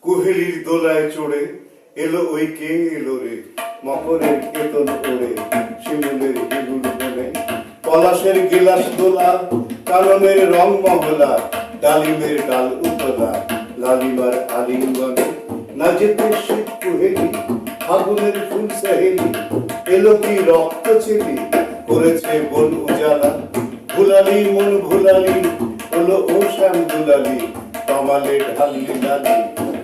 কুহেলির দোলায় চড়ে এলো ওই কে এলো রে, মকরের কেতন ওড়ে শিমুলের হিগুল বনে, পলাশের গিলাস দোলা কাননের রং মহলা, ডালিমের ডাল উতলা লালিমার আলিঙ্গনে, না যেতে শীত কুহেলি ফাগুনের ফুল সাহেলি, এলো কি রক্ত চেলি করেছে বন উজালা, ভুলালি মন ভুলালি হলো ও শ্যাম দুলালি, কমালে ঢালি লালি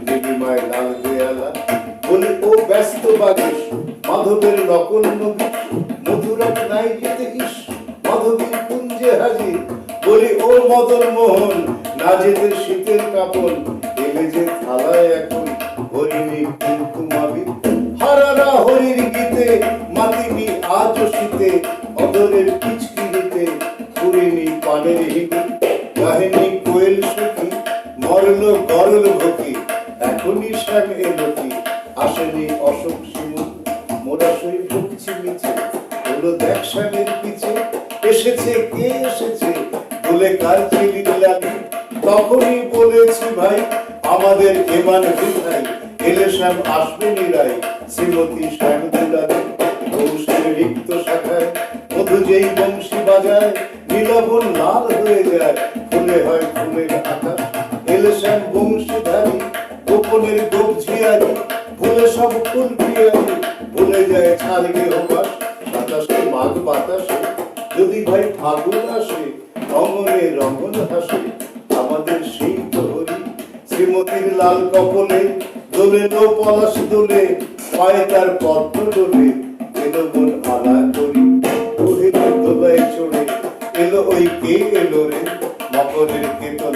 নীলিমায় লাল দেয়ালা, বলি ও ব্যস্ত বাগিস মাধবের নকল নবী, মধুরক নাই যেতে ইস মাধবীর কুঞ্জে হাজির, বলি ও মদন মোহন না যেতে শীতের কাপড়, এলে যে থালায় এখন হরিণী কুমকুমাবি, হারারা হরির গীতে মাতিনি আজ শীতে, অদরের পিচকিরিতে পুরিনি পানের হিগু, গাহেনি কোয়েল সুখী মরল গরল ভকি, এখনই শ্যাম এলো কি আসেনি অশোক শিমুল, মোরা সই ভুগছি মিছে হলো দেখ শ্যামের পিছে, এসেছে কে এসেছে বলে কার চিলি লাগি, তখনই বলেছি ভাই আমাদের এমান বিধাই, এলে শ্যাম আসবে নিরাই শ্রীমতী শ্যাম দুলারি, বংশের রিক্ত শাখায় মধু যেই বংশী বাজায়, নীলবন লাল হয়ে যায় ফুলে হয় ফুলের আকাশ, এলে শ্যাম বংশীধারী গোপনের গোপঝিয়ারি, ভুলে সব ফুল পিয়ারি ভুলে যায় ছাড় গেহবাস, বাতাসে মাঘ বাতাসে যদি ভাই ফাগুন আসে, অঙ্গনে রঙ্গন হাসে আমাদের সেই প্রহরী, শ্রীমতীর লাল কপলে দোলে লো পলাশ দোলে, পায়ে তার পদ্ম দোলে এলো মন আলা করি, কুহেলির দোলায় চড়ে এলো ওই কে এলো রে, মকরের কেতন